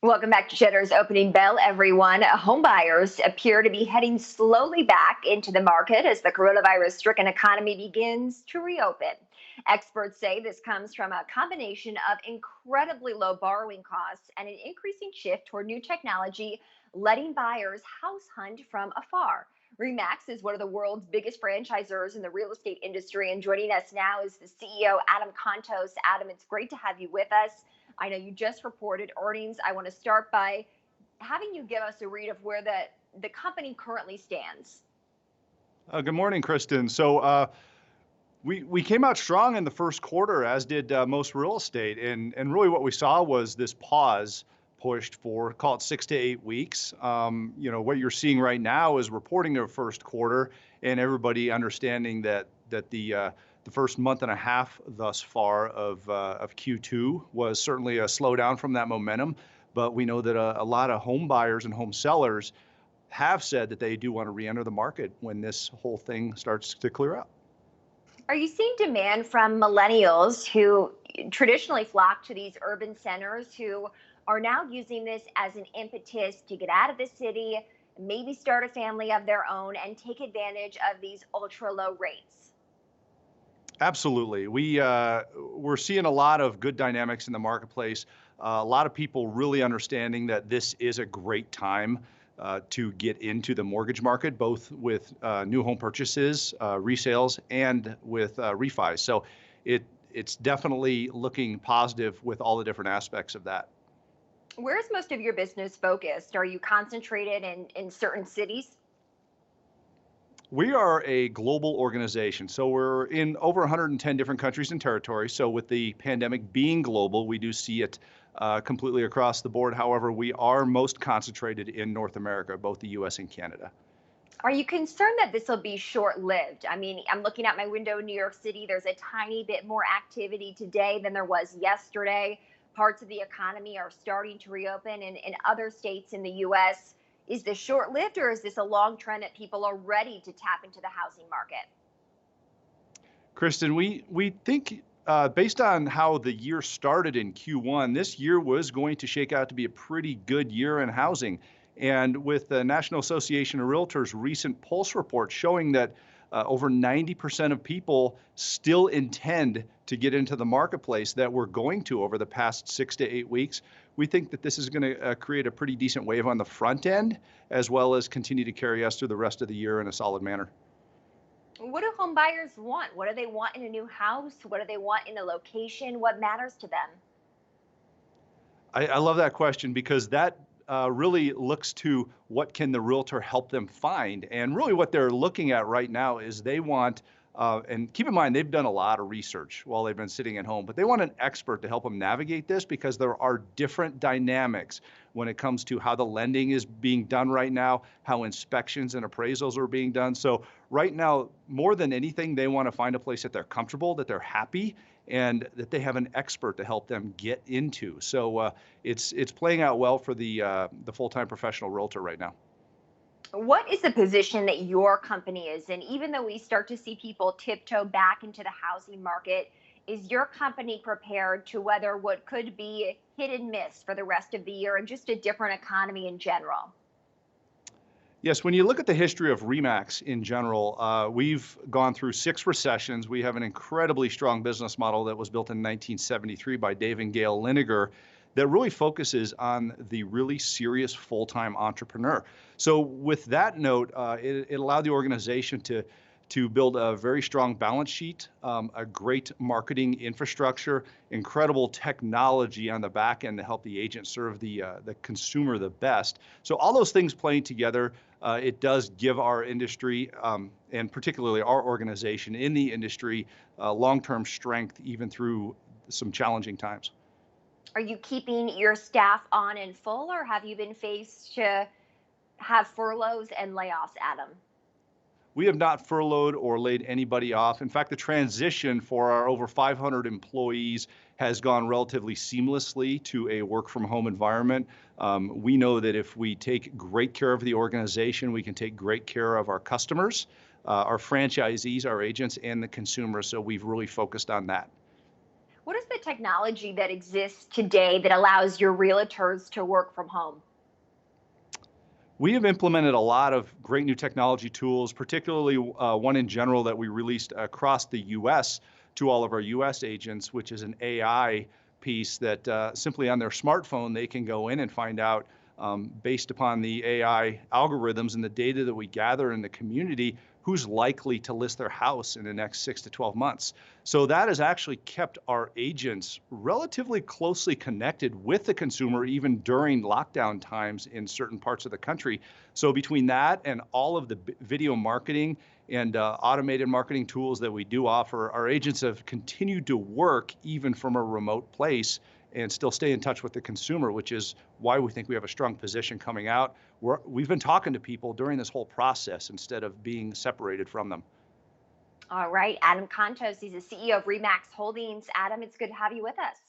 Welcome back to Cheddar's Opening Bell, everyone. Home buyers appear to be heading slowly back into the market as the coronavirus-stricken economy begins to reopen. Experts say this comes from a combination of incredibly low borrowing costs and an increasing shift toward new technology, letting buyers house hunt from afar. REMAX is one of the world's biggest franchisors in the real estate industry, and joining us now is the CEO, Adam Contos. Adam, it's great to have you with us. I know you just reported earnings. I want to start by having you give us a read of where the company currently stands. Good morning, Kristen. So we came out strong in the first quarter, as did most real estate, and really what we saw was this pause pushed for, call it 6 to 8 weeks. What you're seeing right now is reporting of first quarter, and everybody understanding that the first month and a half thus far of Q2 was certainly a slowdown from that momentum. But we know that a lot of home buyers and home sellers have said that they do want to re-enter the market when this whole thing starts to clear out. Are you seeing demand from millennials who traditionally flock to these urban centers, who are now using this as an impetus to get out of the city, maybe start a family of their own, and take advantage of these ultra low rates? Absolutely. We're seeing a lot of good dynamics in the marketplace. A lot of people really understanding that this is a great time to get into the mortgage market, both with new home purchases, resales, and with refis. So it's definitely looking positive with all the different aspects of that. Where's most of your business focused? Are you concentrated in certain cities? We are a global organization, so we're in over 110 different countries and territories. So with the pandemic being global, we do see it completely across the board. However, we are most concentrated in North America, both the U.S. and Canada. Are you concerned that this will be short-lived? I mean, I'm looking out my window in New York City. There's a tiny bit more activity today than there was yesterday. Parts of the economy are starting to reopen, and in other states in the U.S. Is this short-lived, or is this a long trend that people are ready to tap into the housing market? Kristen, we think based on how the year started in Q1, this year was going to shake out to be a pretty good year in housing. And with the National Association of Realtors' recent pulse report showing that over 90% of people still intend to get into the marketplace that we're going to over the past 6 to 8 weeks, we think that this is going to create a pretty decent wave on the front end, as well as continue to carry us through the rest of the year in a solid manner. What do home buyers want? What do they want in a new house? What do they want in a location? What matters to them? I love that question because that really looks to what can the realtor help them find. And really what they're looking at right now is they want, and keep in mind, they've done a lot of research while they've been sitting at home, but they want an expert to help them navigate this because there are different dynamics when it comes to how the lending is being done right now, how inspections and appraisals are being done. So right now, more than anything, they want to find a place that they're comfortable, that they're happy, and that they have an expert to help them get into. So it's playing out well for the full-time professional realtor right now. What is the position that your company is in? Even though we start to see people tiptoe back into the housing market, is your company prepared to weather what could be hit and miss for the rest of the year and just a different economy in general? Yes, when you look at the history of REMAX in general, we've gone through 6 recessions. We have an incredibly strong business model that was built in 1973 by Dave and Gail Liniger that really focuses on the really serious full-time entrepreneur. So with that note, it allowed the organization to build a very strong balance sheet, a great marketing infrastructure, incredible technology on the back end to help the agent serve the consumer the best. So all those things playing together, it does give our industry, and particularly our organization in the industry, long-term strength even through some challenging times. Are you keeping your staff on and full, or have you been faced to have furloughs and layoffs, Adam? We have not furloughed or laid anybody off. In fact, the transition for our over 500 employees has gone relatively seamlessly to a work from home environment. We know that if we take great care of the organization, we can take great care of our customers, our franchisees, our agents, and the consumers. So we've really focused on that. What does is the technology that exists today that allows your realtors to work from home? We have implemented a lot of great new technology tools, particularly one in general that we released across the US to all of our US agents, which is an AI piece that simply on their smartphone, they can go in and find out, based upon the AI algorithms and the data that we gather in the community, who's likely to list their house in the next 6 to 12 months. So that has actually kept our agents relatively closely connected with the consumer, even during lockdown times in certain parts of the country. So between that and all of the video marketing and automated marketing tools that we do offer, our agents have continued to work even from a remote place and still stay in touch with the consumer, which is why we think we have a strong position coming out. We've been talking to people during this whole process instead of being separated from them. All right, Adam Contos, he's the CEO of REMAX Holdings. Adam, it's good to have you with us.